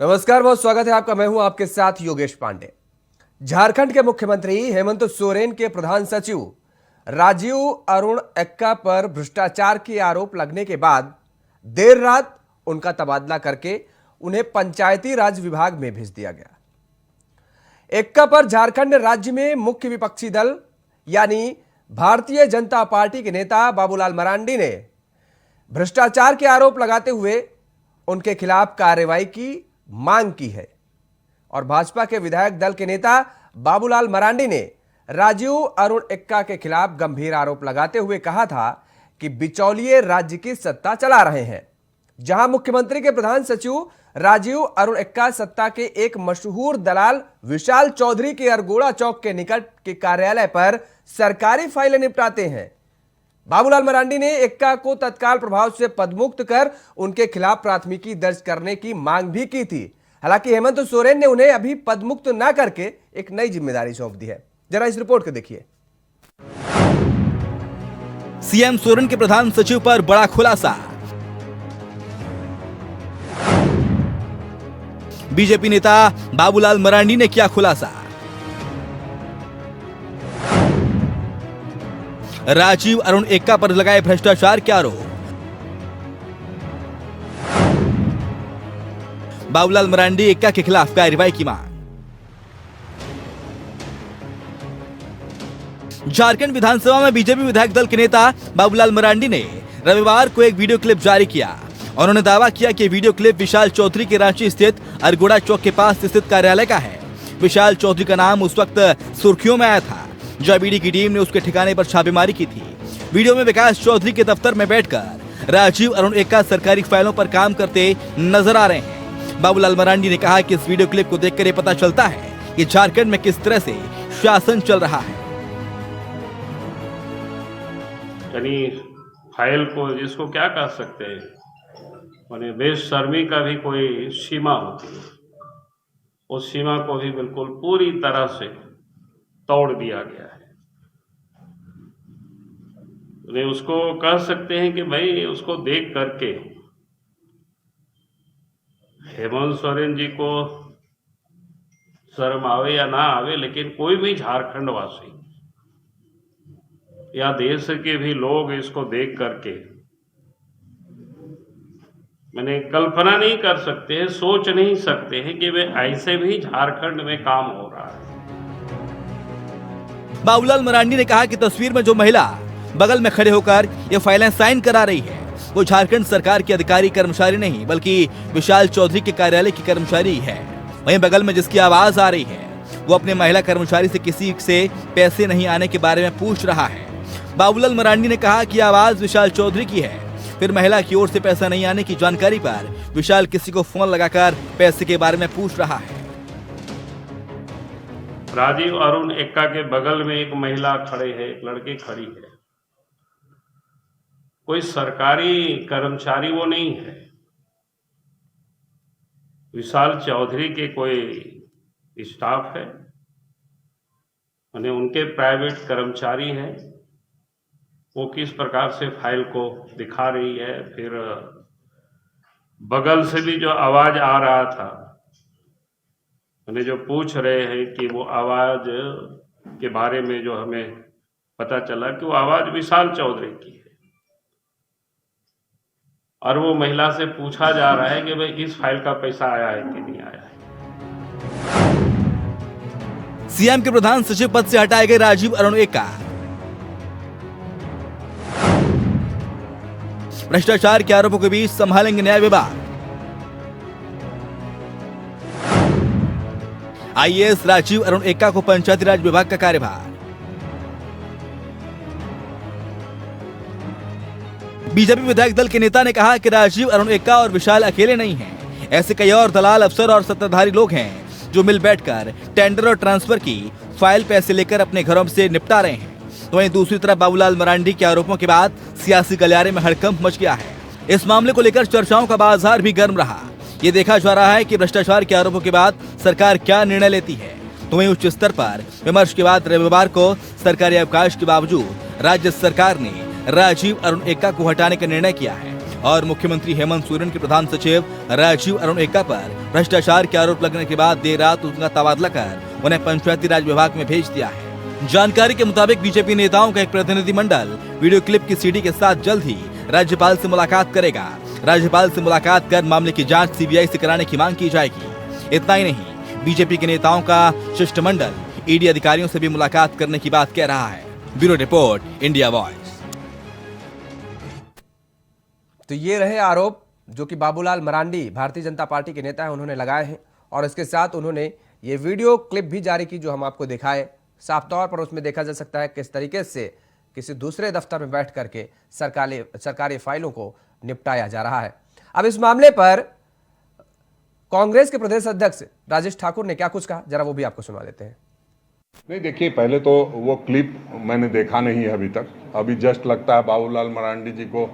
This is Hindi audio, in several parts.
नमस्कार, बहुत स्वागत है आपका। मैं हूं आपके साथ योगेश पांडे। झारखंड के मुख्यमंत्री हेमंत सोरेन के प्रधान सचिव राजीव अरुण एक्का पर भ्रष्टाचार के आरोप लगने के बाद देर रात उनका तबादला करके उन्हें पंचायती राज विभाग में भेज दिया गया। एक्का पर झारखंड राज्य में मुख्य विपक्षी दल यानी भारतीय जनता पार्टी के नेता बाबूलाल मरांडी ने भ्रष्टाचार के आरोप लगाते हुए उनके खिलाफ कार्रवाई की मांग की है और भाजपा के विधायक दल के नेता बाबूलाल मरांडी ने राजीव अरुण एक्का के खिलाफ गंभीर आरोप लगाते हुए कहा था कि बिचौलिए राज्य की सत्ता चला रहे हैं। जहां मुख्यमंत्री के प्रधान सचिव राजीव अरुण एक्का सत्ता के एक मशहूर दलाल विशाल चौधरी के अरगोड़ा चौक के निकट के कार्यालय पर सरकारी फाइलें निपटाते हैं। बाबूलाल मरांडी ने एक्का को तत्काल प्रभाव से पदमुक्त कर उनके खिलाफ प्राथमिकी दर्ज करने की मांग भी की थी। हालांकि हेमंत सोरेन ने उन्हें अभी पदमुक्त न करके एक नई जिम्मेदारी सौंप दी है। जरा इस रिपोर्ट को देखिए। सीएम सोरेन के प्रधान सचिव पर बड़ा खुलासा। बीजेपी नेता बाबूलाल मरांडी ने किया खुलासा। राजीव अरुण एक्का पर लगाए भ्रष्टाचार के आरोप। बाबूलाल मरांडी एक्का के खिलाफ कार्रवाई की मांग। झारखंड विधानसभा में बीजेपी विधायक दल के नेता बाबूलाल मरांडी ने रविवार को एक वीडियो क्लिप जारी किया। उन्होंने दावा किया कि वीडियो क्लिप विशाल चौधरी के रांची स्थित अरगोड़ा चौक के पास स्थित कार्यालय का है। विशाल चौधरी का नाम उस वक्त सुर्खियों में आया था जब ईडी की टीम ने उसके ठिकाने पर छापेमारी की थी। वीडियो में विकास चौधरी के दफ्तर में बैठकर राजीव अरुण एक्का सरकारी फाइलों पर काम करते नजर आ रहे हैं। बाबूलाल मरांडी ने कहा कि इस वीडियो क्लिप को देखकर ये पता चलता है कि झारखंड में किस तरह से शासन चल रहा है। यानी फाइल को जिसको क्या कह सकते हैं, माने बेशर्मी का भी कोई सीमा होती है। उस सीमा को भी बिल्कुल पूरी तरह से तोड़ दिया गया है। नहीं, उसको कह सकते हैं कि भाई उसको देख करके हेमंत सोरेन जी को शर्म आवे या ना आवे, लेकिन कोई भी झारखंड वासी या देश के भी लोग इसको देख करके मैंने कल्पना नहीं कर सकते हैं, सोच नहीं सकते हैं कि वे ऐसे भी झारखंड में काम हो रहा है। बाबूलाल मरांडी ने कहा कि तस्वीर में जो महिला बगल में खड़े होकर ये फाइलें साइन करा रही है वो झारखंड सरकार के अधिकारी कर्मचारी नहीं बल्कि विशाल चौधरी के कार्यालय की कर्मचारी है। वहीं बगल में जिसकी आवाज आ रही है वो अपने महिला कर्मचारी से किसी से पैसे नहीं आने के बारे में पूछ रहा है। बाबूलाल मरांडी ने कहा कि आवाज विशाल चौधरी की है। फिर महिला की ओर से पैसा नहीं आने की जानकारी पर विशाल किसी को फोन लगाकर पैसे के बारे में पूछ रहा है। राजीव अरुण एक्का के बगल में एक महिला खड़े है, एक लड़की खड़ी है। कोई सरकारी कर्मचारी वो नहीं है। विशाल चौधरी के कोई स्टाफ है, माने उनके प्राइवेट कर्मचारी हैं। वो किस प्रकार से फाइल को दिखा रही है। फिर बगल से भी जो आवाज आ रहा था, मैंने जो पूछ रहे हैं कि वो आवाज के बारे में जो हमें पता चला कि वो आवाज विशाल चौधरी की है। और वो महिला से पूछा जा रहा है कि भाई इस फाइल का पैसा आया है कि नहीं आया है। सीएम के प्रधान सचिव पद से हटाए गए राजीव अरुण एक्का। भ्रष्टाचार के आरोपों के बीच संभालेंगे न्याय विभाग। आईएएस राजीव अरुण एक्का को पंचायती राज विभाग का कार्यभार। बीजेपी विधायक दल के नेता ने कहा कि राजीव अरुण एक्का और विशाल अकेले नहीं हैं। ऐसे कई और दलाल, अफसर और सत्ताधारी लोग हैं जो मिल बैठकर टेंडर और ट्रांसफर की फाइल पैसे लेकर अपने घरों से निपटा रहे हैं। तो वहीं दूसरी तरफ बाबूलाल मरांडी के आरोपों के बाद सियासी गलियारे में हड़कंप मच गया है। इस मामले को लेकर चर्चाओं का बाजार भी गर्म रहा। ये देखा जा रहा है कि भ्रष्टाचार के आरोपों के बाद सरकार क्या निर्णय लेती है। तो वहीं उच्च स्तर पर विमर्श के बाद रविवार को सरकारी अवकाश के बावजूद राज्य सरकार ने राजीव अरुण एक्का को हटाने का निर्णय किया है और मुख्यमंत्री हेमंत सोरेन के प्रधान सचिव राजीव अरुण एक्का पर भ्रष्टाचार के आरोप लगने के बाद देर रात उनका तबादला कर उन्हें पंचायती राज विभाग में भेज दिया है। जानकारी के मुताबिक बीजेपी नेताओं का एक प्रतिनिधिमंडल वीडियो क्लिप की सीडी के साथ जल्द ही राज्यपाल से मुलाकात करेगा। राज्यपाल से मुलाकात कर मामले की जांच सीबीआई से कराने की मांग की जाएगी। इतना ही नहीं, बीजेपी के नेताओं का शिष्टमंडल ईडी अधिकारियों से भी मुलाकात करने की बात कह रहा है। Bureau report, India voice. तो ये रहे आरोप जो कि बाबूलाल मरांडी भारतीय जनता पार्टी के नेता हैं, उन्होंने लगाए हैं और इसके साथ उन्होंने ये वीडियो क्लिप भी जारी की जो हम आपको दिखाए। साफ तौर पर उसमें देखा जा सकता है किस तरीके से किसी दूसरे दफ्तर में बैठ करके सरकारी फाइलों को निपटाया जा रहा है। अब इस मामले पर कांग्रेस के प्रदेश अध्यक्ष राजेश ठाकुर ने क्या कुछ कहा, जरा वो भी आपको सुना देते हैं। नहीं, देखिए, पहले तो वो क्लिप मैंने देखा नहीं है अभी तक। अभी जस्ट लगता है बाबूलाल मरांडी जी को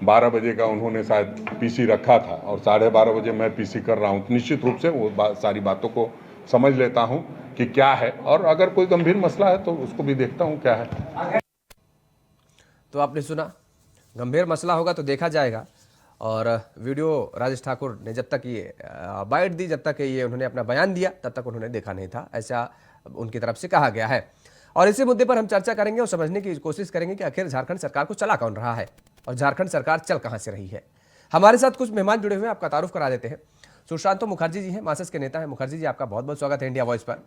12 बजे का उन्होंने शायद पीसी रखा था और 12:30 बजे मैं पीसी कर रहा हूँ। निश्चित रूप से वो सारी बातों को समझ लेता हूँ कि क्या है, और अगर कोई गंभीर मसला है तो उसको भी देखता हूँ क्या है। तो आपने सुना, गंभीर मसला होगा तो देखा जाएगा। और वीडियो राजेश ठाकुर ने जब तक ये बाइट दी, जब तक ये उन्होंने अपना बयान दिया, तब तक उन्होंने देखा नहीं था, ऐसा उनकी तरफ से कहा गया है। और इसी मुद्दे पर हम चर्चा करेंगे और समझने की कोशिश करेंगे कि आखिर झारखंड सरकार को चला कौन रहा है और झारखंड सरकार चल कहां से रही है। हमारे साथ कुछ मेहमान जुड़े हुए हैं, आपका तारुफ करा देते हैं। सुशांतो मुखर्जी जी हैं, मार्क्सिस्ट के नेता हैं। मुखर्जी जी, आपका बहुत बहुत स्वागत है इंडिया वॉइस पर।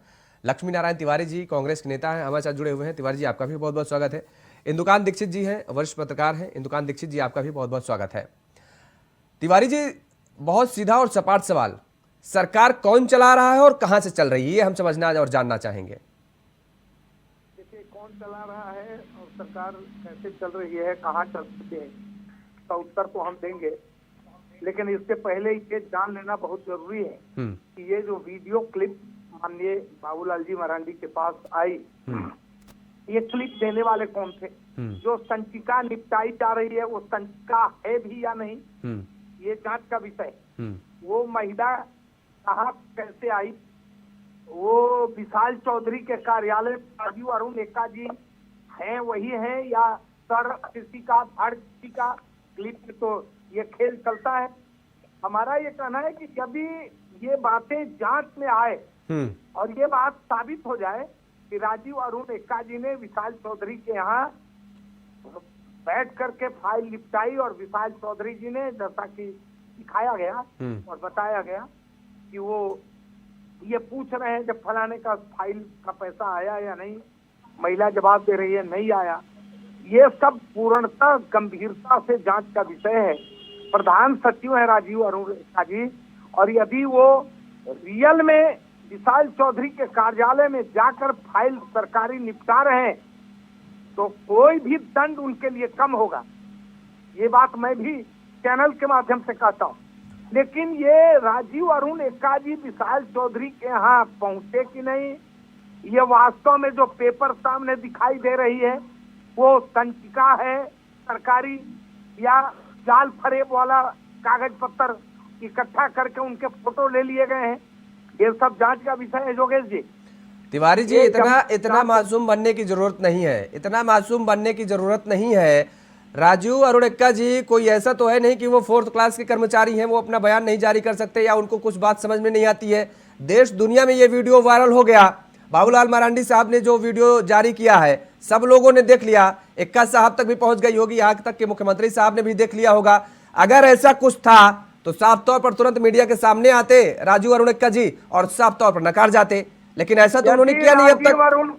लक्ष्मी नारायण तिवारी जी कांग्रेस के नेता हैं, हमारे साथ जुड़े हुए हैं। तिवारी जी, आपका भी बहुत बहुत स्वागत है। इंदुकान दीक्षित जी हैं, वरिष्ठ पत्रकार हैं। इंदुकान दीक्षित जी, आपका भी बहुत बहुत स्वागत है। तिवारी जी, बहुत सीधा और सपाट सवाल, सरकार कौन चला रहा है और कहां से चल रही है, ये हम समझना और जानना चाहेंगे। देखिए, कौन चला रहा है और सरकार कैसे चल रही है, कहां चल रही है, इसका उत्तर तो हम देंगे, लेकिन इससे पहले ये जान लेना बहुत जरूरी है कि ये जो वीडियो क्लिप माननीय बाबूलाल जी मरांडी के पास आई, ये क्लिप देने वाले कौन थे, जो संचिका निपटाई जा रही है वो संचिका है भी या नहीं, ये जांच का विषय। वो महिला कहाँ कैसे आई, वो विशाल चौधरी के कार्यालय राजीव अरुण एक्का जी हैं, वही हैं, या सर किसी का धड़ किसी का क्लिप में, तो ये खेल चलता है। हमारा ये कहना है कि जब भी ये बातें जांच में आए और ये बात साबित हो जाए कि राजीव अरुण एक्का जी ने विशाल चौधरी के यहाँ बैठ करके फाइल निपटाई और विशाल चौधरी जी ने, जैसा कि दिखाया गया और बताया गया कि वो ये पूछ रहे हैं जब फलाने का फाइल का पैसा आया या नहीं, महिला जवाब दे रही है नहीं आया। ये सब पूर्णतः गंभीरता से जांच का विषय है। प्रधान सचिव है राजीव अरुण एक्का जी, और यदि वो रियल में विशाल चौधरी के कार्यालय में जाकर फाइल सरकारी निपटा रहे हैं तो कोई भी दंड उनके लिए कम होगा। ये बात मैं भी चैनल के माध्यम से कहता हूँ। लेकिन ये राजीव अरुण एक्का जी विशाल चौधरी के यहाँ पहुंचे कि नहीं, ये वास्तव में जो पेपर सामने दिखाई दे रही है वो संचिका है सरकारी, या जाल फरेब वाला कागज पत्तर इकट्ठा करके उनके फोटो ले लिए गए हैं, ये सब जांच का विषय है। योगेश जी, तिवारी जी, इतना मासूम बनने की जरूरत नहीं है, इतना मासूम बनने की जरूरत नहीं है। राजीव अरुण एक्का जी कोई ऐसा तो है नहीं कि वो 4th क्लास के कर्मचारी हैं, वो अपना बयान नहीं जारी कर सकते या उनको कुछ बात समझ में नहीं आती है। देश दुनिया में ये वीडियो वायरल हो गया, बाबूलाल मरांडी साहब ने जो वीडियो जारी किया है सब लोगों ने देख लिया, एक्का साहब तक भी पहुंच गई होगी, यहाँ तक कि मुख्यमंत्री साहब ने भी देख लिया होगा। अगर ऐसा कुछ था तो साफ तौर पर तुरंत मीडिया के सामने आते राजीव अरुण एक्का जी और साफ तौर पर नकार जाते, लेकिन ऐसा तो उन्होंने किया नहीं अब तक।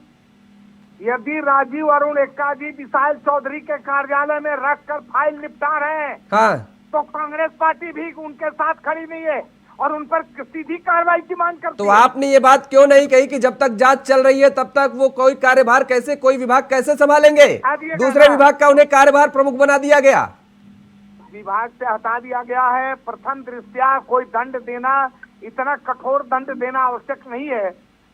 यदि राजीव अरुण एक्का जी विशाल चौधरी के कार्यालय में रखकर फाइल निपटा रहे हैं, हाँ, तो कांग्रेस पार्टी भी उनके साथ खड़ी नहीं है और उन पर सीधी कार्रवाई की मांग करती है। तो आपने ये बात क्यों नहीं कही कि जब तक जांच चल रही है तब तक वो कोई कार्यभार कैसे, कोई विभाग कैसे संभालेंगे? दूसरे विभाग का उन्हें कार्यभार प्रमुख बना दिया गया, विभाग से हटा दिया गया है। प्रथम दृष्टया कोई दंड देना, इतना कठोर दंड देना आवश्यक नहीं है।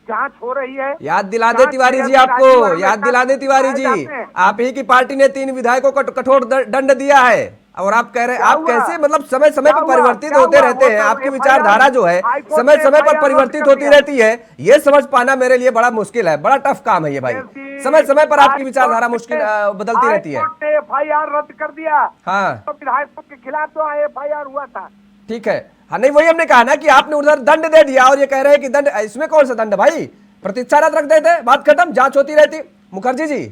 जांच हो रही है। याद दिला दे तिवारी जी, आपको याद दिला दे तिवारी जी, आप ही की पार्टी ने 3 विधायकों को कठोर दंड दिया है। और आप कह रहे हैं, क्या आप हुआ? कैसे मतलब समय समय क्या पर हुआ? परिवर्तित क्या होते हुआ? रहते हैं, मतलब आपकी FIR विचारधारा जो है हाईकोर्ट समय ने समय पर FIR परिवर्तित रद्द कर होती दिया। रहती है, ये समझ पाना मेरे लिए बड़ा मुश्किल है, बड़ा टफ काम है ये भाई। समय समय पर आपकी विचारधारा मुश्किल बदलती रहती है। हाईकोर्ट ने FIR रद्द कर दिया। हाँ तो विधायकों के खिलाफ तो FIR हुआ था। ठीक है। हाँ नहीं, वही हमने कहा ना कि आपने उधर दंड दे दिया और ये कह रहे हैं कि दंड, इसमें कौन सा दंड भाई, प्रतीक्षारत रख देते, बात खत्म, जांच होती रहती। मुखर्जी जी,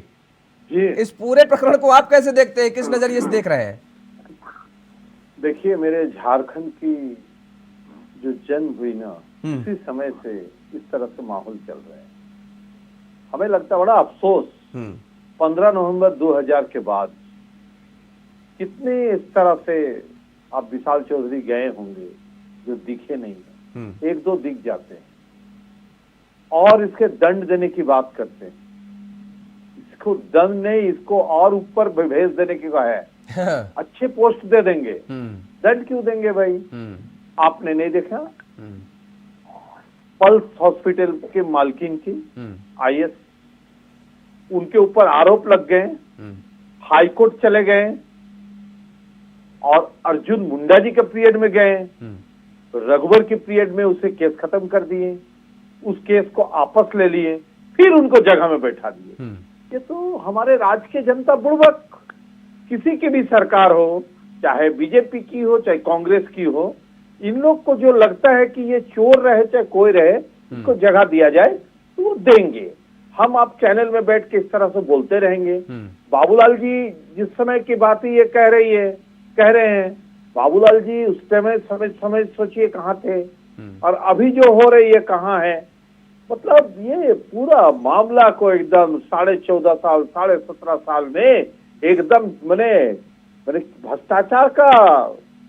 जी इस पूरे प्रकरण को आप कैसे देखते हैं, किस नजरिए से देख रहे हैं? देखिए, मेरे झारखंड की जो जन्म हुई ना, उसी समय से इस तरह से माहौल चल रहा है। हमें लगता है बड़ा अफसोस, 15 नवंबर 2000 के बाद कितने इस तरह से आप विशाल चौधरी गए होंगे जो दिखे नहीं है, एक दो दिख जाते हैं और इसके दंड देने की बात करते हैं। इसको दंड नहीं, इसको और ऊपर भेज देने की है। अच्छे पोस्ट दे देंगे, दंड क्यों देंगे भाई? आपने नहीं देखा पल्स हॉस्पिटल के मालकिन की IS, उनके ऊपर आरोप लग गए, हाईकोर्ट चले गए और अर्जुन मुंडा जी के पीरियड में गए, रघुवर के पीरियड में उसे केस खत्म कर दिए, उस केस को आपस ले लिए, फिर उनको जगह में बैठा दिए। ये तो हमारे राज्य के जनता बुड़बक, किसी की भी सरकार हो, चाहे बीजेपी की हो चाहे कांग्रेस की हो, इन लोग को जो लगता है कि ये चोर रहे चाहे कोई रहे, इसको जगह दिया जाए तो वो देंगे। हम आप चैनल में बैठ के इस तरह से बोलते रहेंगे। बाबूलाल जी जिस समय की बात ही ये कह रहे हैं, बाबूलाल जी उस समय सोचिए कहाँ थे और अभी जो हो रही है कहाँ है। मतलब ये पूरा मामला को एकदम 14.5 साल 17.5 साल में एकदम मैंने भ्रष्टाचार का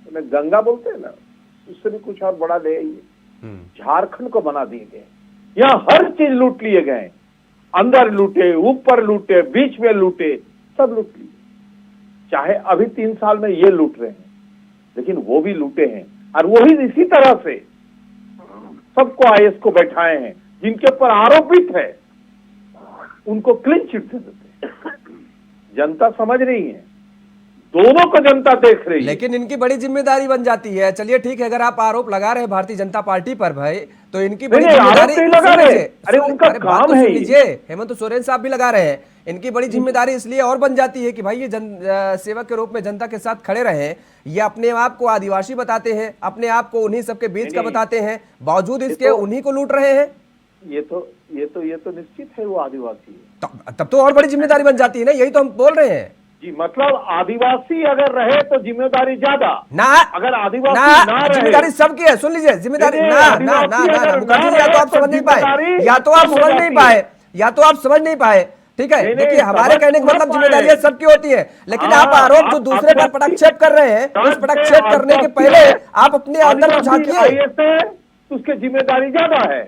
गंगा बोलते हैं ना, उससे भी कुछ और बड़ा ले आइए। झारखंड को बना दिए गए, यहाँ हर चीज लूट लिए गए, अंदर लूटे, ऊपर लूटे, बीच में लूटे, सब लूट लिए। चाहे अभी 3 साल में ये लूट रहे हैं, लेकिन वो भी लूटे हैं और वही इसी तरह से सबको IS को बैठाए हैं, जिनके ऊपर आरोपित है उनको क्लीन चिट दे देते हैं। जनता समझ रही है, दोनों को जनता देख रही है। लेकिन इनकी बड़ी जिम्मेदारी बन जाती है। चलिए ठीक है, अगर आप आरोप लगा रहे हैं भारतीय जनता पार्टी पर भाई, तो इनकी बड़ी जिम्मेदारी, अरे उनका काम है। लीजिए, हेमंत सोरेन साहब भी लगा रहे हैं, इनकी बड़ी जिम्मेदारी इसलिए और बन जाती है कि भाई ये सेवक के रूप में जनता के साथ खड़े रहे। ये अपने आप को आदिवासी बताते हैं, अपने आप को उन्हीं सबके बीच का बताते हैं, बावजूद इसके उन्हीं को लूट रहे हैं। ये तो निश्चित है वो आदिवासी है। तब तो और बड़ी जिम्मेदारी बन जाती है ना, यही तो हम बोल रहे हैं जी। मतलब आदिवासी अगर रहे तो जिम्मेदारी ज्यादा ना, अगर आदिवासी ना रहे, जिम्मेदारी सबकी है। सुन लीजिए, जिम्मेदारी ना ना ना ना मुखर्जी जी, या तो आप समझ नहीं पाए, या तो आप समझ नहीं पाए, या तो आप समझ नहीं पाए। ठीक है, देखिए हमारे कहने का मतलब जिम्मेदारियां सबकी होती है, लेकिन आप आरोप जो दूसरे पर पटक्षेप कर रहे हैं, उस पटक्षेप करने के पहले आप अपने अंदर को झांकिए। उसकी जिम्मेदारी ज्यादा है,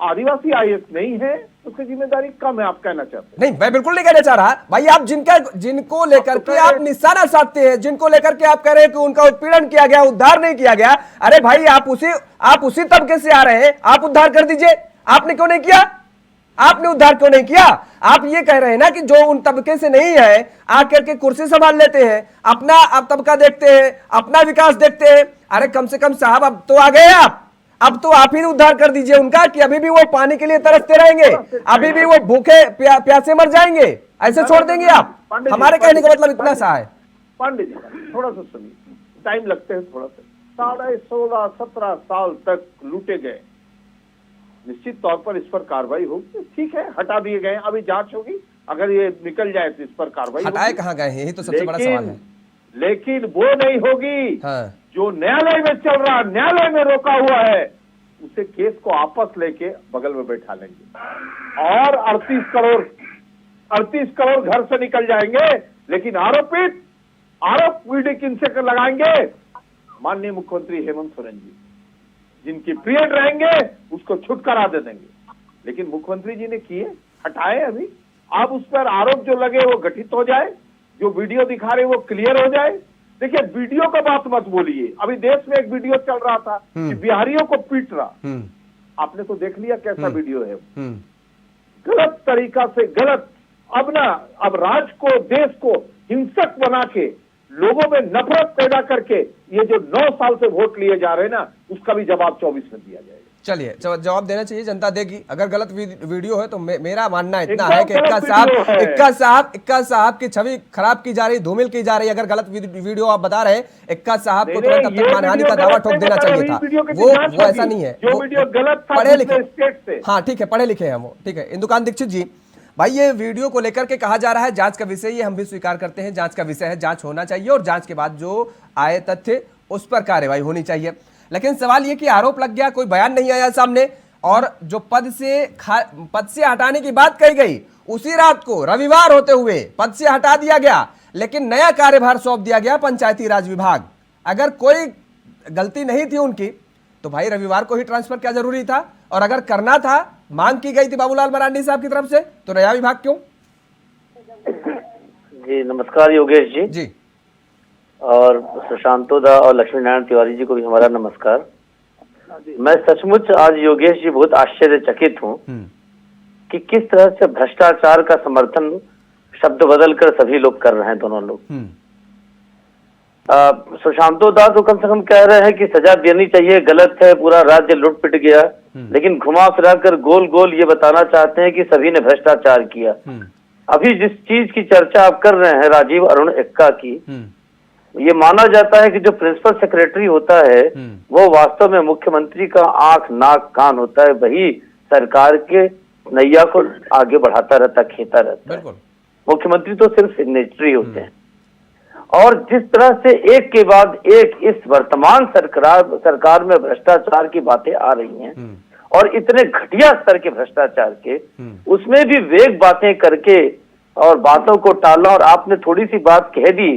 आदिवासी IS नहीं है, उसकी जिम्मेदारी कम है। आप कहना चाहते हैं? नहीं, मैं बिल्कुल नहीं कहना चाह रहा भाई। आप जिनको लेकर के आप निशाना साधते हैं, जिनको लेकर के आप कह रहे हैं कि उनका उत्पीड़न किया गया, उद्धार नहीं किया गया, अरे भाई आप उसी तबके से आ रहे हैं, आप उद्धार कर दीजिए। आपने क्यों नहीं किया? आपने उद्धार क्यों नहीं किया? आप ये कह रहे हैं ना कि जो उन तबके से नहीं है आकर के कुर्सी संभाल लेते हैं, अपना तबका देखते हैं, अपना विकास देखते हैं। अरे कम से कम साहब अब तो आ गए आप, अब तो आप ही उद्धार कर दीजिए उनका, कि अभी भी वो पानी के लिए तरसते रहेंगे, अभी भी वो भूखे प्यासे मर जाएंगे, ऐसे छोड़ देंगे आप? हमारे कहने का मतलब इतना सा है। पांडे जी थोड़ा सा सुनिए, टाइम लगते हैं थोड़ा सा। 16-17 साल तक लूटे गए, निश्चित तौर पर इस पर कार्रवाई होगी। ठीक है, हटा दिए गए, अभी जांच होगी, अगर ये निकल जाए तो इस पर कार्रवाई होगी। हटाए कहाँ गए हैं, यही तो सबसे बड़ा सवाल है। लेकिन वो नहीं होगी। हाँ। जो न्यायालय में चल रहा, न्यायालय में रोका हुआ है, उसे केस को आपस लेके बगल में बैठा लेंगे और 38 करोड़ घर से निकल जाएंगे। लेकिन आरोप पीढ़ी किनसे लगाएंगे? माननीय मुख्यमंत्री हेमंत सोरेन जी, जिनकी पीरियड रहेंगे उसको छुटकारा दे देंगे। लेकिन मुख्यमंत्री जी ने किए, हटाए अभी। अब उस पर आरोप जो लगे वो गठित हो जाए, जो वीडियो दिखा रहे वो क्लियर हो जाए। देखिए, वीडियो का बात मत बोलिए। अभी देश में एक वीडियो चल रहा था कि बिहारियों को पीट रहा, आपने तो देख लिया कैसा वीडियो है। गलत तरीका से, गलत। अब राज को, देश को हिंसक बना के लोगों में नफरत पैदा करके ये जो 9 साल से वोट लिए जा रहे हैं ना, उसका भी जवाब 24 में दिया जाएगा। चलिए जवाब देना चाहिए, जनता देगी। अगर गलत वीडियो है तो मेरा मानना इतना एकदम है कि गलत वीडियो है। इक्का साहब की छवि खराब की जा रही, धूमिल की जा रही। अगर गलत वीडियो आप बता रहे हैं, इक्का साहब को तुरंत अब तक मानहानि का दावा ठोक देना चाहिए था। वो ऐसा नहीं है, जो वीडियो गलत था पढ़े लिखे स्टेट से। हाँ ठीक है, पढ़े लिखे हैं वो, ठीक है। इंदुकान दीक्षित जी, भाई ये वीडियो को लेकर के कहा जा रहा है जांच का विषय, ये हम भी स्वीकार करते हैं, जांच का विषय है, जांच होना चाहिए और जांच के बाद जो आए तथ्य उस पर कार्रवाई होनी चाहिए। लेकिन सवाल ये कि आरोप लग गया, कोई बयान नहीं आया सामने, और जो पद से हटाने की बात कही गई, उसी रात को रविवार होते हुए पद से हटा दिया गया, लेकिन नया कार्यभार सौंप दिया गया पंचायती राज विभाग। अगर कोई गलती नहीं थी उनकी तो भाई रविवार को ही ट्रांसफर क्या जरूरी था? और अगर करना था, मांग की गई थी बाबूलाल मरांडी साहब की तरफ से, तो नया विभाग क्यों? जी नमस्कार योगेश जी। जी और सुशांतो दा और लक्ष्मी नारायण तिवारी जी को भी हमारा नमस्कार। मैं सचमुच आज योगेश जी बहुत आश्चर्यचकित हूँ कि किस तरह से भ्रष्टाचार का समर्थन शब्द बदल कर सभी लोग कर रहे हैं, दोनों लोग। सुशांतो दा तो कम से कम कह रहे हैं कि सजा देनी चाहिए, गलत है, पूरा राज्य लुट पिट गया, लेकिन घुमा फिरा कर गोल गोल ये बताना चाहते हैं कि सभी ने भ्रष्टाचार किया। अभी जिस चीज की चर्चा आप कर रहे हैं राजीव अरुण एक्का की, ये माना जाता है कि जो प्रिंसिपल सेक्रेटरी होता है वो वास्तव में मुख्यमंत्री का आंख नाक कान होता है, वही सरकार के नैया को आगे बढ़ाता रहता, खींचता रहता है। मुख्यमंत्री तो सिर्फ सिग्नेचरी होते हैं। और जिस तरह से एक के बाद एक इस वर्तमान सरकार में भ्रष्टाचार की बातें आ रही हैं, और इतने घटिया स्तर के भ्रष्टाचार के, उसमें भी वेग बातें करके और बातों को टालना। और आपने थोड़ी सी बात कह दी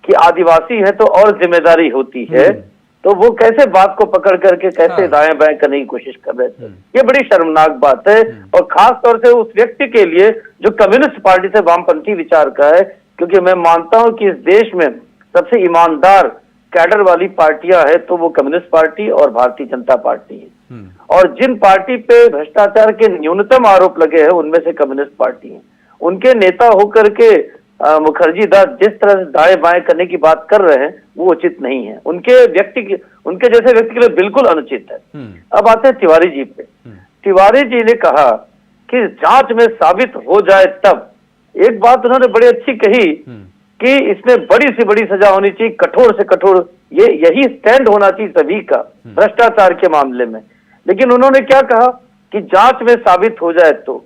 कि आदिवासी है तो और जिम्मेदारी होती है, तो वो कैसे बात को पकड़ करके कैसे दाएं बाएं करने की कोशिश कर रहे थे, ये बड़ी शर्मनाक बात है। और खास तौर से उस व्यक्ति के लिए जो कम्युनिस्ट पार्टी से वामपंथी विचार का है, क्योंकि मैं मानता हूं कि इस देश में सबसे ईमानदार कैडर वाली पार्टियां है तो वो कम्युनिस्ट पार्टी और भारतीय जनता पार्टी है। और जिन पार्टी पे भ्रष्टाचार के न्यूनतम आरोप लगे हैं उनमें से कम्युनिस्ट पार्टी है। उनके नेता होकर के मुखर्जी दास जिस तरह से दाएं बाएं करने की बात कर रहे हैं वो उचित नहीं है, उनके जैसे व्यक्ति के लिए बिल्कुल अनुचित है। अब आते हैं तिवारी जी पे। तिवारी जी ने कहा कि जांच में साबित हो जाए तब। एक बात उन्होंने बड़ी अच्छी कही कि इसमें बड़ी से बड़ी सजा होनी चाहिए, कठोर से कठोर, यही स्टैंड होना चाहिए सभी का भ्रष्टाचार के मामले में। लेकिन उन्होंने क्या कहा कि जांच में साबित हो जाए तो।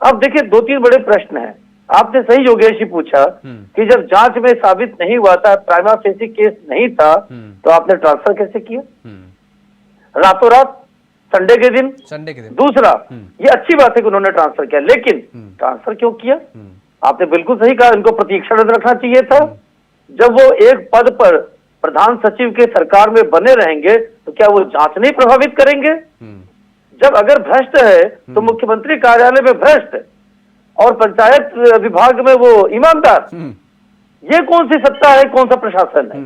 अब देखिए 2-3 बड़े प्रश्न हैं। आपने सही योगेश जी पूछा कि जब जांच में साबित नहीं हुआ था, प्राइमा फेसी केस नहीं था, तो आपने ट्रांसफर कैसे किया रातों रात, संडे के दिन? दूसरा, ये अच्छी बात है कि उन्होंने ट्रांसफर किया, लेकिन ट्रांसफर क्यों किया? आपने बिल्कुल सही कहा, इनको प्रतीक्षा में रखना चाहिए था। जब वो एक पद पर प्रधान सचिव के सरकार में बने रहेंगे तो क्या वो जांच नहीं प्रभावित करेंगे? जब अगर भ्रष्ट है तो मुख्यमंत्री कार्यालय में भ्रष्ट और पंचायत विभाग में वो ईमानदार, ये कौन सी सत्ता है, कौन सा प्रशासन है?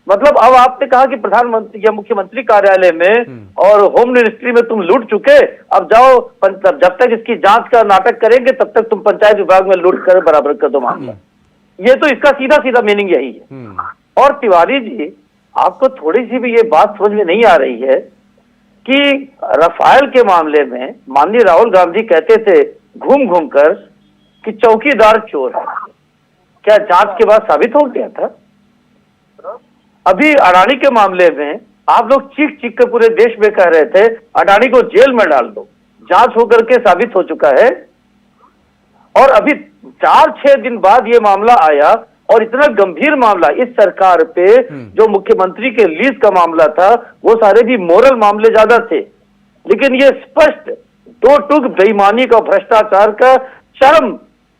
मतलब अब आपने कहा कि प्रधानमंत्री या मुख्यमंत्री कार्यालय में और होम मिनिस्ट्री में तुम लूट चुके, अब जाओ जब तक इसकी जांच का नाटक करेंगे तब तक तुम पंचायत विभाग में लूट कर बराबर कर दो मामला। ये तो इसका सीधा सीधा मीनिंग यही है। और तिवारी जी, आपको थोड़ी सी भी ये बात समझ में नहीं आ रही है कि राफेल के मामले में माननीय राहुल गांधी कहते थे घूम घूम कर कि चौकीदार चोर है। क्या जांच के बाद साबित हो गया था? अभी अडानी के मामले में आप लोग चीख चीख कर पूरे देश में कह रहे थे अडानी को जेल में डाल दो, जांच होकर के साबित हो चुका है। और अभी 4-6 दिन बाद ये मामला आया, और इतना गंभीर मामला इस सरकार पे, जो मुख्यमंत्री के लीज का मामला था, वो सारे भी मोरल मामले ज्यादा थे, लेकिन ये स्पष्ट 2 टूक बेईमानी का, भ्रष्टाचार का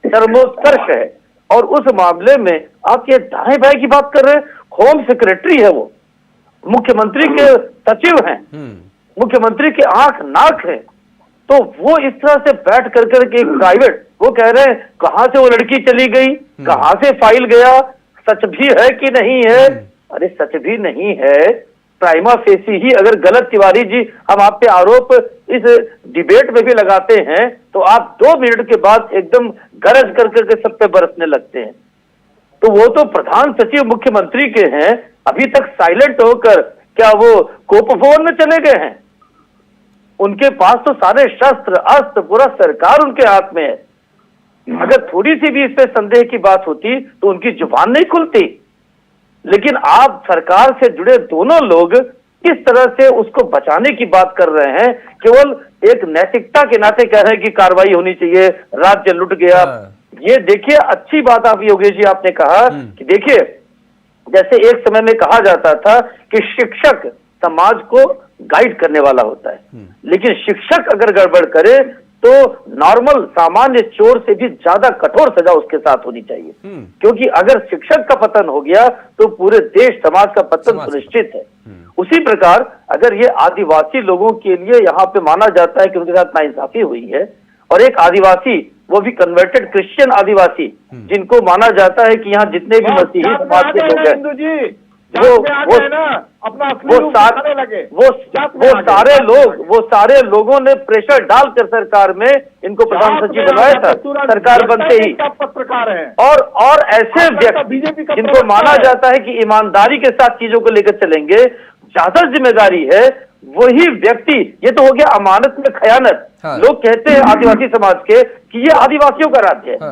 चरमोत्कर्ष है। और उस मामले में आप ये दाएं बाएं की बात कर रहे हैं। होम सेक्रेटरी है वो, मुख्यमंत्री के सचिव हैं, मुख्यमंत्री के आंख नाक है, तो वो इस तरह से बैठ कर के एक प्राइवेट, वो कह रहे हैं कहां से वो लड़की चली गई, कहां से फाइल गया, सच भी है कि नहीं है? अरे सच भी नहीं है, प्राइमा फेसी ही अगर गलत, तिवारी जी हम आप पे आरोप इस डिबेट में भी लगाते हैं तो आप 2 मिनट के बाद एकदम गरज कर करके सब पे बरसने लगते हैं। तो वो तो प्रधान सचिव मुख्यमंत्री के हैं, अभी तक साइलेंट होकर क्या वो कोपभवन में चले गए हैं? उनके पास तो सारे शस्त्र अस्त्र, पूरा सरकार उनके हाथ में है। अगर थोड़ी सी भी इस पे संदेह की बात होती तो उनकी जुबान नहीं खुलती। लेकिन आप सरकार से जुड़े दोनों लोग किस तरह से उसको बचाने की बात कर रहे हैं, केवल एक नैतिकता के नाते कह रहे हैं कि कार्रवाई होनी चाहिए, राज्य लुट गया। ये देखिए, अच्छी बात आप योगेश जी आपने कहा कि देखिए, जैसे एक समय में कहा जाता था कि शिक्षक समाज को गाइड करने वाला होता है, लेकिन शिक्षक अगर गड़बड़ करे तो नॉर्मल सामान्य चोर से भी ज्यादा कठोर सजा उसके साथ होनी चाहिए। क्योंकि अगर शिक्षक का पतन हो गया तो पूरे देश समाज का पतन सुनिश्चित है। उसी प्रकार अगर ये आदिवासी लोगों के लिए यहाँ पे माना जाता है कि उनके साथ नाइंसाफी हुई है, और एक आदिवासी, वो भी कन्वर्टेड क्रिश्चियन आदिवासी, जिनको माना जाता है कि यहाँ जितने भी मसीही समाज के लोग हैं, वो सारे लोगों ने प्रेशर डालकर सरकार में इनको प्रधान सचिव बनाया था सरकार बनते ही। पत्रकार है और ऐसे व्यक्ति जिनको माना जाता है कि ईमानदारी के साथ चीजों को लेकर चलेंगे, ज्यादा जिम्मेदारी है, वही व्यक्ति, ये तो हो गया अमानत में खयानत। लोग कहते हैं आदिवासी समाज के कि ये आदिवासियों का राज्य है।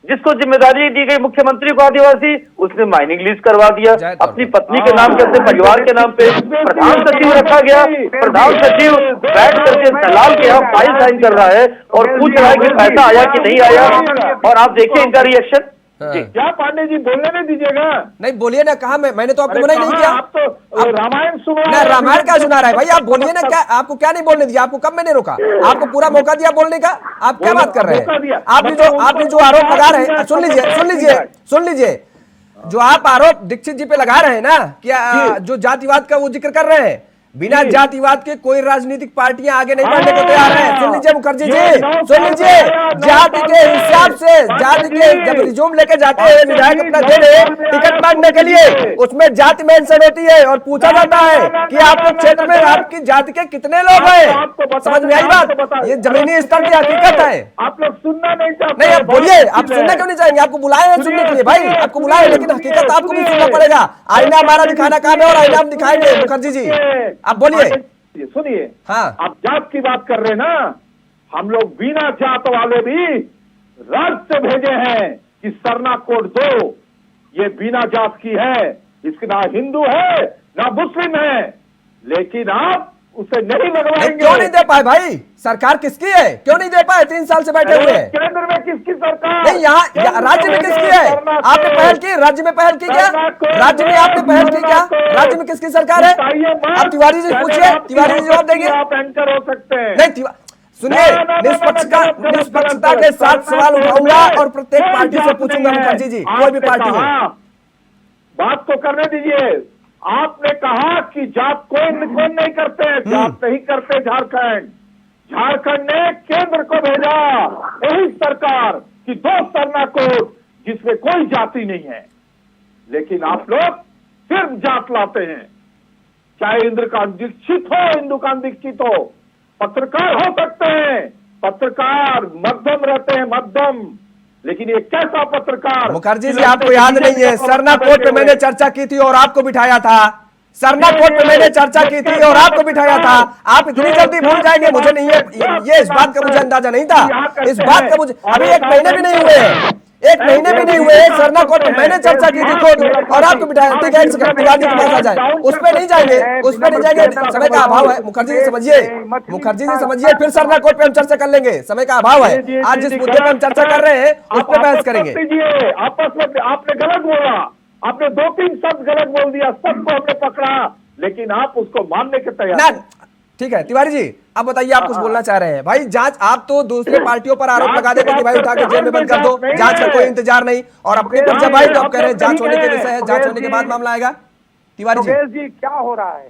जिसको जिम्मेदारी दी गई मुख्यमंत्री को आदिवासी, उसने माइनिंग लीज करवा दिया, अपनी पत्नी के नाम पे, अपने परिवार के नाम पे प्रधान सचिव रखा गया। प्रधान सचिव बैठ करके दलाल के यहाँ फाइल साइन कर रहा है और पूछ रहा है कि पैसा आया कि नहीं आया। और आप देखिए इनका रिएक्शन। क्या पांडे जी, बोलने नहीं दीजिएगा? नहीं बोलिए ना, कहा मैंने तो आपको मना ही नहीं किया। आप तो रामायण सुना, रामायण क्या सुना रहा है भाई? आप बोलिए ना, क्या आपको क्या नहीं बोलने दिया? आपको कब मैंने रोका? आपको पूरा मौका दिया बोलने का। आप क्या बात कर रहे हैं? आपने जो आरोप लगा रहे हैं, सुन लीजिए, जो आप आरोप दीक्षित जी पे लगा रहे हैं ना, क्या जो जातिवाद का वो जिक्र कर रहे हैं, बिना जातिवाद के कोई राजनीतिक पार्टियां आगे नहीं बढ़ने को तैयार है। सुन लीजिए मुखर्जी जी, सुन लीजिए, जाति के हिसाब से, जाति के जब रिज्यूम लेके जाते हैं विधायक अपना दे रहे टिकट मांगने के लिए, उसमें जाति मेंशन होती है और पूछा जाता है कि आपके क्षेत्र में आपकी जाति के कितने लोग हैं। समझ में आई बात? ये जमीनी स्तर की हकीकत है। आप लोग सुनना नहीं चाहते। नहीं, आप बोलिए, आप सुनना क्यों नहीं चाहेंगे? आपको बुलाए हैं सुनने के लिए भाई, आपको बुलाए, लेकिन हकीकत आपको भी सुनना पड़ेगा। आईना हमारा दिखाना काम है और आईना हम दिखाएंगे। मुखर्जी जी आप बोलिए। सुनिए, हाँ, आप जात की बात कर रहे हैं ना, हम लोग बिना जात वाले भी राज्य से भेजे हैं कि सरना कोड दो। ये बिना जात की है, इसके ना हिंदू है ना मुस्लिम है, लेकिन आप उसे नहीं लगवाएंगे। क्यों नहीं दे पाए भाई? सरकार किसकी है? क्यों नहीं दे पाए? 3 साल से बैठे हुए हैं। केंद्र में किसकी सरकार? नहीं, यहाँ राज्य में किसकी है? आपने पहल की? राज्य में पहल की क्या? राज्य में आपने पहल की क्या? राज्य में किसकी सरकार है? आप तिवारी जी पूछिए, तिवारी जी जवाब देंगे। आप एंकर हो सकते हैं। नहीं, सुनिए, निष्पक्षता के साथ सवाल उठाऊंगा और प्रत्येक पार्टी से पूछूंगा। मुखर्जी जी, कोई भी पार्टी हो, बात तो करने दीजिए। आपने कहा कि जात कोई नहीं करते, जात नहीं करते झारखंड ने केंद्र को भेजा वही सरकार की 2 सरना कोड जिसमें कोई जाति नहीं है, लेकिन आप लोग सिर्फ जात लाते हैं। चाहे इंद्रकांत दीक्षित हो, इंदुकांत दीक्षित हो, पत्रकार हो सकते हैं, पत्रकार मध्यम रहते हैं, मध्यम, लेकिन ये कैसा पत्रकार? मुखर्जी जी आपको याद नहीं है, सरना कोड पे मैंने चर्चा की थी और आपको बिठाया था। सरना कोड पे मैंने चर्चा की थी और आपको बिठाया था। आप इतनी जल्दी भूल जाएंगे, मुझे नहीं है ये इस बात का मुझे अंदाजा नहीं था। इस बात का मुझे अभी 1 महीने भी नहीं हुए, 1 महीने भी नहीं हुए। सरना कोड पे मैंने चर्चा की थी खुद और आपको बिठाया। ठीक है, तिवारी के पास आ जाए, उस पर नहीं जाएंगे, उस पर नहीं जाएंगे, समय का अभाव है। मुखर्जी जी समझिए, मुखर्जी जी समझिए, फिर सरना कोड पे हम चर्चा कर लेंगे, समय का अभाव है। आज जिस मुद्दे पे हम चर्चा कर रहे हैं उस पर बहस करेंगे। आपस में आपने गलत बोला, आपने 2-3 शब्द गलत बोल दिया, सबको हमने पकड़ा, लेकिन आप उसको मानने के तैयार। ठीक है तिवारी जी, आप बताइए, आप कुछ बोलना चाह रहे हैं भाई? जांच, आप तो दूसरे पार्टियों पर आरोप लगा देते कि भाई उठा के जेल में बंद कर दो, जांच का कोई इंतजार नहीं, और अपने पर जब आई तो आप कह रहे हैं जांच होने के विषय है, जांच होने के बाद मामला आएगा। तिवारी जी क्या हो रहा है?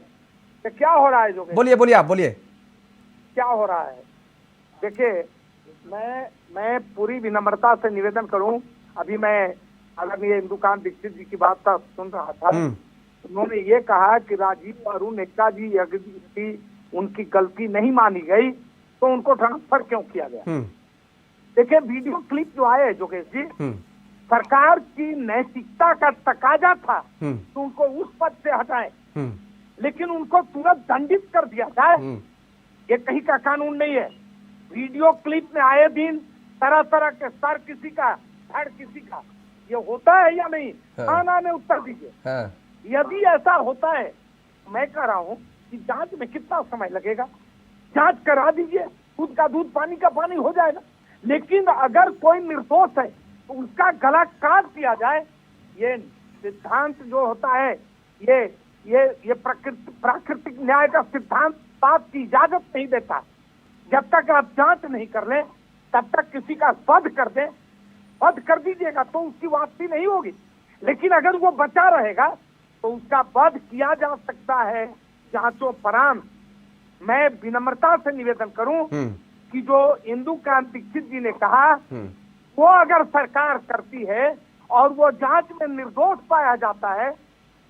क्या हो रहा है? जो बोलिए, आप बोलिए, क्या हो रहा है? देखिए, मैं पूरी विनम्रता से निवेदन करूं, अभी मैं आदरणीय इंदुकांत दीक्षित जी की बात का सुन रहा था। उन्होंने ये कहा कि राजीव अरुण एक्का जी की उनकी गलती नहीं मानी गई तो उनको ट्रांसफर क्यों किया गया। देखिए, वीडियो क्लिप जो आए जोगेश जी, सरकार की नैतिकता का तकाजा था तो उनको उस पद से हटाएं, लेकिन उनको तुरंत दंडित कर दिया जाए, ये कहीं का कानून नहीं है। वीडियो क्लिप में आए दिन तरह तरह के सर किसी का, धड़ किसी का, ये होता है या नहीं? थाना में उत्तर दीजिए। यदि ऐसा होता है, मैं कह रहा हूँ कि जांच में कितना समय लगेगा, जांच करा दीजिए, दूध का दूध पानी का पानी हो जाएगा। लेकिन अगर कोई निर्दोष है तो उसका गला काट दिया जाए, ये सिद्धांत जो होता है, ये प्राकृतिक न्याय का सिद्धांत बात की इजाजत नहीं देता। जब तक आप जांच नहीं कर ले तब तक किसी का वध कर दे, वध कर दीजिएगा तो उसकी वापसी नहीं होगी। लेकिन अगर वो बचा रहेगा तो उसका वध किया जा सकता है जांचोपरांत। मैं विनम्रता से निवेदन करूं कि जो इंदुकांत दीक्षित जी ने कहा, वो अगर सरकार करती है और वो जांच में निर्दोष पाया जाता है,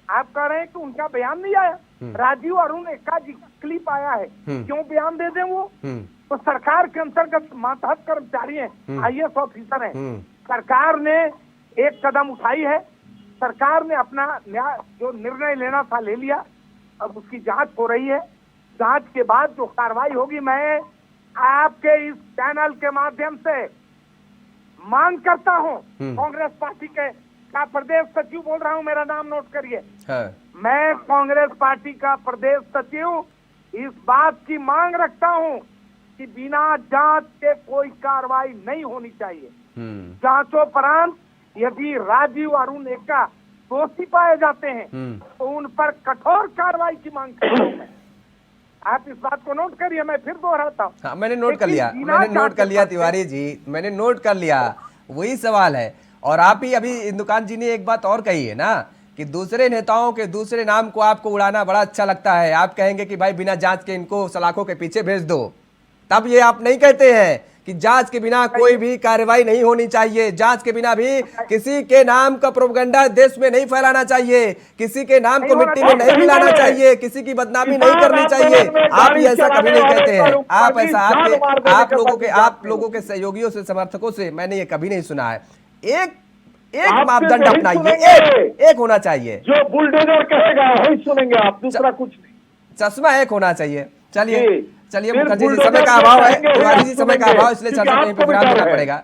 आप कह रहे हैं कि उनका बयान नहीं आया, राजीव अरुण एक्का जी का क्लिप आया है, क्यों बयान दे दें वो? तो सरकार के अंतर्गत मातहत कर्मचारी हैं, IAS ऑफिसर हैं, सरकार ने एक कदम उठाई है, सरकार ने अपना न्याय जो निर्णय लेना था ले लिया, अब उसकी जांच हो रही है। जांच के बाद जो कार्रवाई होगी, मैं आपके इस चैनल के माध्यम से मांग करता हूं, कांग्रेस पार्टी का प्रदेश सचिव बोल रहा हूं, मेरा नाम नोट करिए। मैं कांग्रेस पार्टी का प्रदेश सचिव इस बात की मांग रखता हूं कि बिना जांच के कोई कार्रवाई नहीं होनी चाहिए। जांचोपरांत यदि राजीव अरुण एक्का दोषी पाए जाते हैं तो उन पर कठोर कार्रवाई की मांग करता हूं। आप इस बात को नोट करिए, मैं फिर दोहराता हूँ। हाँ, मैंने नोट कर लिया तिवारी जी, मैंने नोट कर लिया। वही सवाल है। और आप ही अभी इंदुकांत जी ने एक बात और कही है ना कि दूसरे नेताओं के दूसरे नाम को आपको उड़ाना बड़ा अच्छा लगता है। आप कहेंगे कि भाई बिना जांच के इनको सलाखों के पीछे भेज दो, तब ये आप नहीं कहते हैं कि जांच के बिना कोई भी कार्रवाई नहीं होनी चाहिए, जांच के बिना भी किसी के नाम का प्रोपेगेंडा देश में नहीं फैलाना चाहिए, किसी के नाम को मिट्टी में नहीं मिलाना चाहिए, किसी की बदनामी नहीं करनी चाहिए। आप ही ऐसा कभी नहीं कहते हैं। आप ऐसा आप लोगों के सहयोगियों से, समर्थकों से मैंने ये कभी नहीं सुना है। एक मापदंड अपनाइए, एक होना चाहिए, जो बुलडोजर कहेगा वही सुनेंगे आप, दूसरा कुछ नहीं। चश्मा एक होना चाहिए। चलिए मुखर्जी जी, समय का अभाव है, तिवारी जी समय का अभाव, इसलिए चर्चा कहीं पर विराम देना पड़ेगा,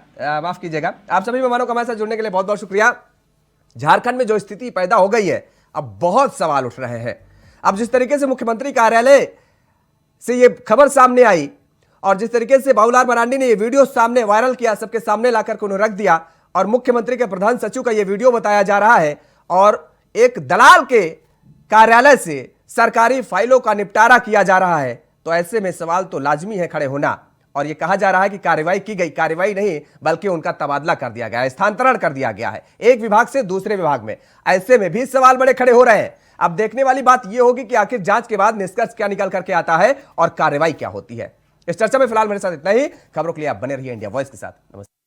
माफ कीजिएगा। आप सभी मेहमानों का हमारे साथ जुड़ने के लिए बहुत बहुत शुक्रिया। झारखंड में जो स्थिति पैदा हो गई है, अब बहुत सवाल उठ रहे हैं। अब जिस तरीके से मुख्यमंत्री कार्यालय से ये खबर सामने आई और जिस तरीके से बाबूलाल मरांडी ने ये वीडियो सामने वायरल किया, सबके सामने लाकर के उन्हें रख दिया और मुख्यमंत्री के प्रधान सचिव का ये वीडियो बताया जा रहा है और एक दलाल के कार्यालय से सरकारी फाइलों का निपटारा किया जा रहा है, तो ऐसे में सवाल तो लाजमी है खड़े होना। और यह कहा जा रहा है कि कार्रवाई की गई, कार्रवाई नहीं बल्कि उनका तबादला कर दिया गया है, स्थानांतरण कर दिया गया है एक विभाग से दूसरे विभाग में। ऐसे में भी सवाल बड़े खड़े हो रहे हैं। अब देखने वाली बात यह होगी कि आखिर जांच के बाद निष्कर्ष क्या निकल करके आता है और कार्रवाई क्या होती है। इस चर्चा में फिलहाल मेरे साथ इतना ही। खबरों के लिए आप बने रहिए इंडिया वॉइस के साथ। नमस्ते।